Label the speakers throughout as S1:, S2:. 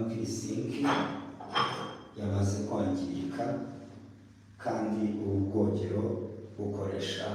S1: Sinki yamaze kwangirika kandi ubu bwogero bukoresha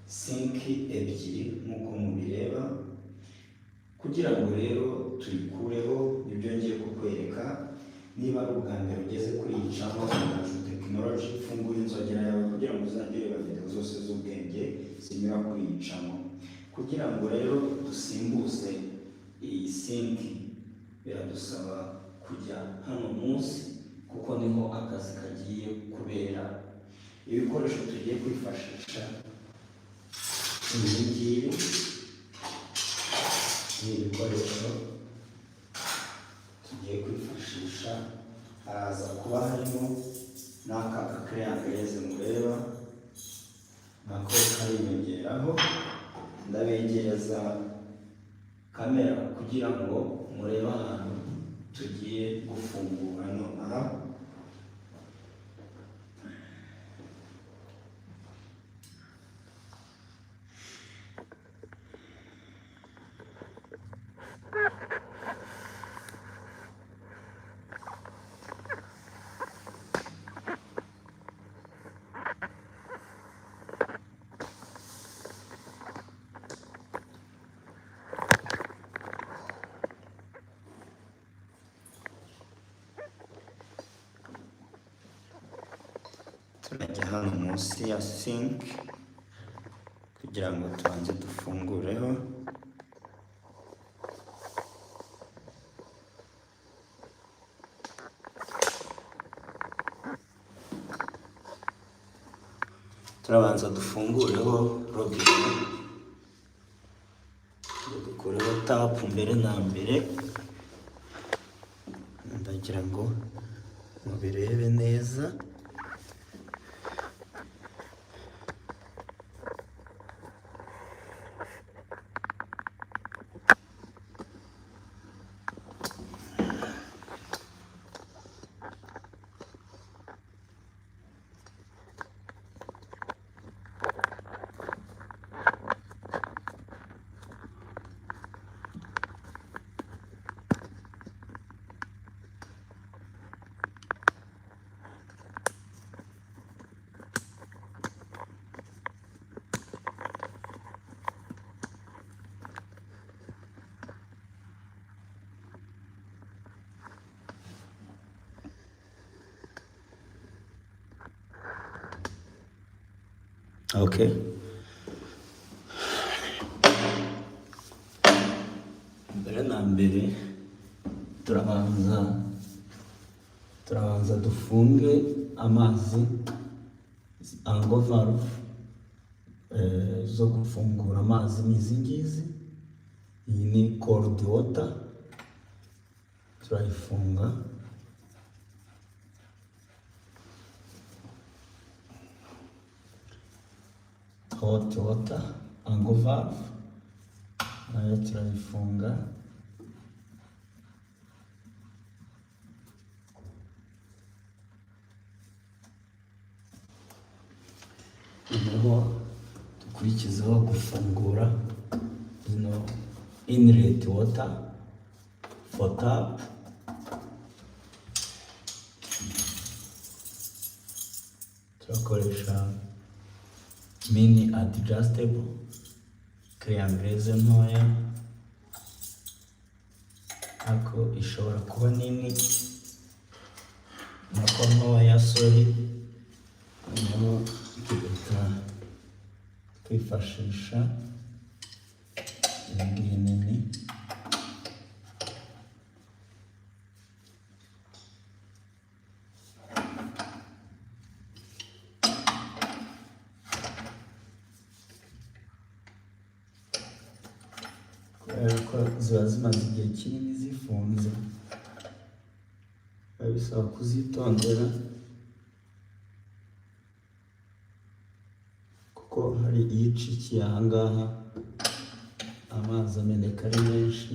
S1: sinki ebyiri nk'uko mubireba. Kugira ngo rero tuyikureho nibyo ngiye kukwereka. Niba ari ubwa mbere ugeze kuri iyi channel ya tekinoloji, fungura inzogera yawe kugira ngo uzajye ureba videwo zose z'ubwenge zinyura kuri iyi channel. Kugira ngo rero dusimbuze iyi sinki biradusaba kujya hano munsi kuko niho akazi kagiye kubera. Ibikoresho tugiye kwifashisha ibi ngibi ni ibikoresho tugiye kwifashisha. Haraza kuba harimo n'aka gakereyangereze mureba nako kariyongeraho. Ndabegereza kamera kugira ngo murebe ahantu tugiye gufungura nonaha. Turajya hano munsi ya sink kugira ngo tubanze dufungureho. Turabanza dufungureho robine, dukureho tapu mbere na mbere. Ndagira ngo mubirebe neza. Okay. Mbere na mbere turabanza dufunge amazi angoveruvu zo gufungura amazi n'izi ngizi. Iyi ni cold water, turayifunga. Hot water angoveruvu nayo turayifunga. Noneho dukurikizaho gufungura ino inlet water for tap. Turakoresha mini adjustable kereyangereze ntoya, ariko ishobora kuba nini nako ntoya. Sorry, naho tugahita twifashisha iyi nini. Ko ziba zimaze igihe kinini zifunze, bisaba kuzitondera kuko hari iyicikiye ahangaha amazi ameneka ari menshi.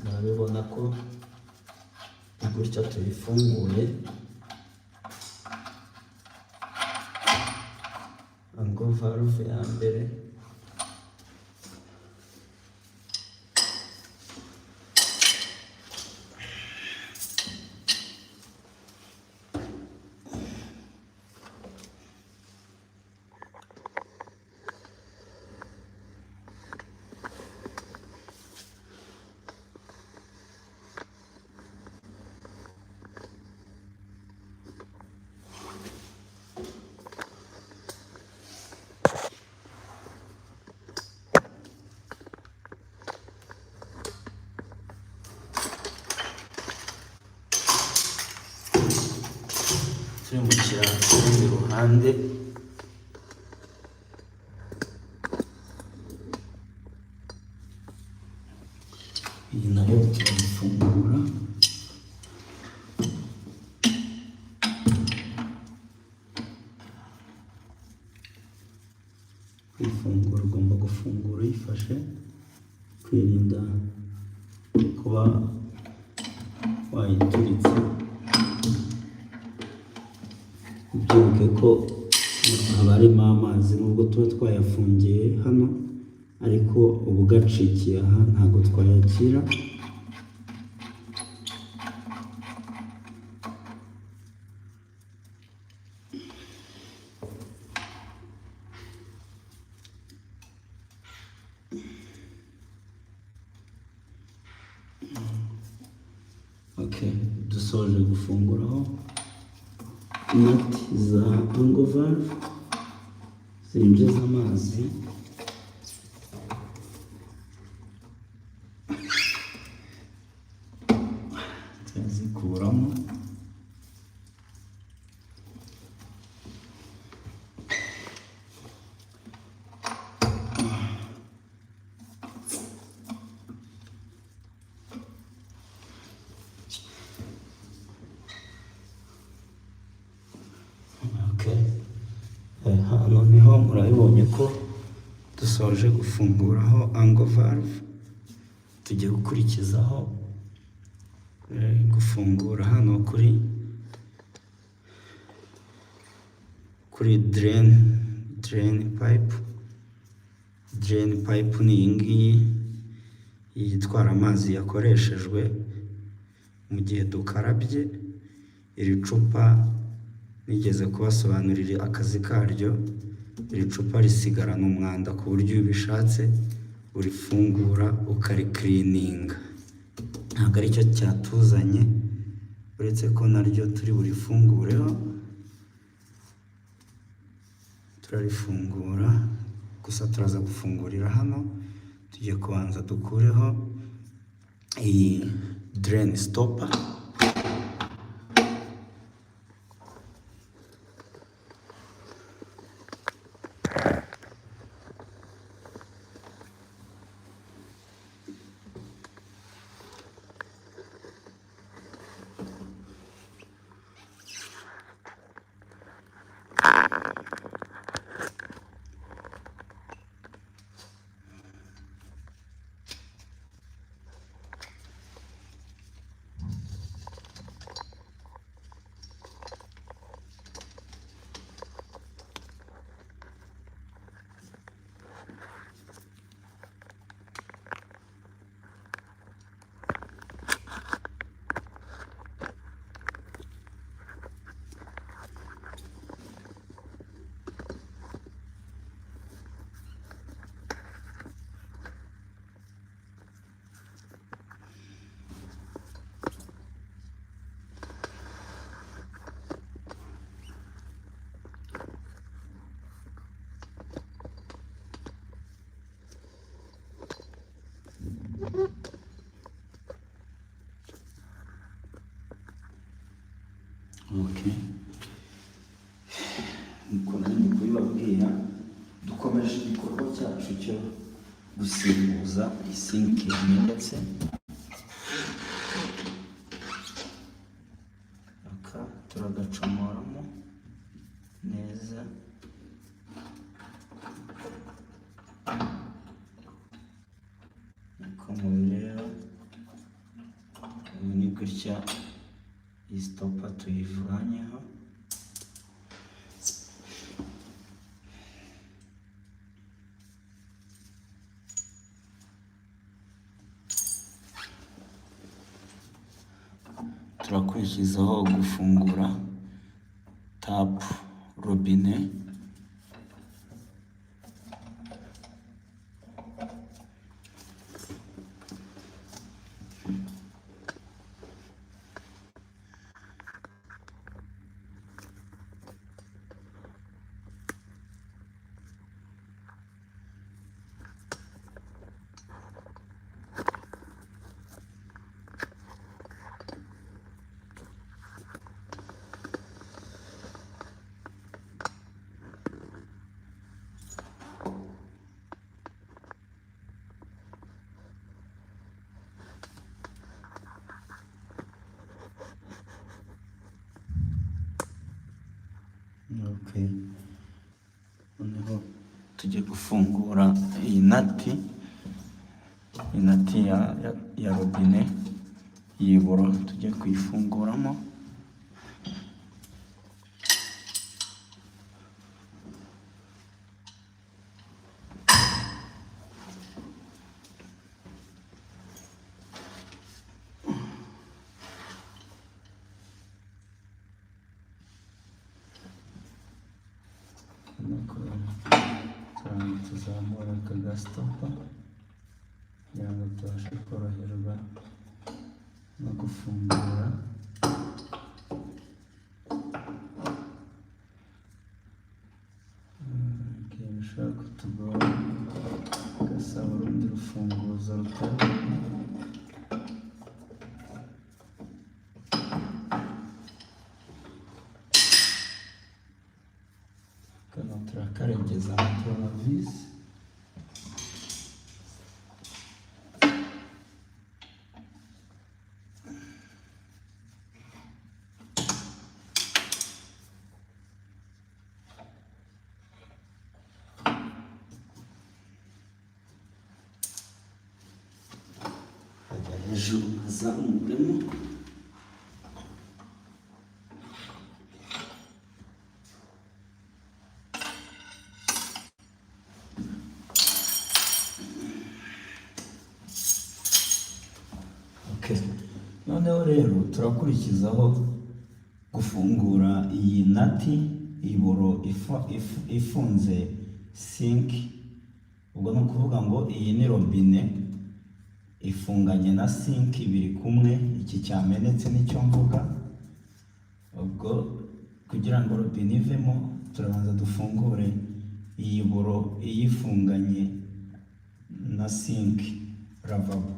S1: Murabibona ko gutya tuyifunguye angoveruvu ya mbere. Turimukira ku rundi ruhande, iyi nayo turayifungura. Kwifungura ugomba gufungura uyifashe, kwirinda kuba wayituritse. Ubyibuke ko haba harimo amazi nubwo tuba twayafungiye hano, ariko ubu gacikiye aha ntabwo twayakira. Okay, dusoje gufunguraho nati za angoveruvu zinjiza amazi. Turazikuramo. Hano niho murabibonye ko dusoje gufunguraho angoveruvu. Tugiye gukurikizaho gufungura hano kuri drain pipe. Drain pipe ni iyi ngiyi itwara amazi yakoreshejwe mu gihe dukarabye. Iri cupa nigeze kubasobanurira akazi karyo. Iri cupa risigarana umwanda ku buryo iyo ubishatse urifungura ukarikirininga. Ntabwo aricyo cyatuzanye, uretse ko naryo turi burifungureho. Turarifungura, gusa turaza gufungurira hano. Tugiye kubanza dukureho iyi drain stopper. Okay. Niko nari kubibabwira, dukomeje igikorwa cyacu cyo gusimbuza isinki yamenetse. Aka turagacomoramo neza. Niko mubireba, ubu ni gutya iyi stopa tuyivanyeho. turakurikizaho gufungura tapu robine. Okay. Noneho tujye gufungura iyi nati ya robine y'iburo, tujye kuyifunguramo. Tuzamura aka gasitopa kugira ngo tubashe koroherwa no gufungura. Bishobora kutugora, gasaba urundi rufunguzo rutari kano turakaregeza na turavisi. Hejuru hazamuremo. Noneho rero turakurikizaho gufungura iyi nati iburo ifunze sinki. Ubwo ni ukuvuga ngo iyi ni robine ifunganye na sinki biri kumwe. Iki cyamenetse nicyo mvuga. Ubwo kugira ngo robine ivemo turabanza dufungure iyi buro iyifunganye na sinki ravabo.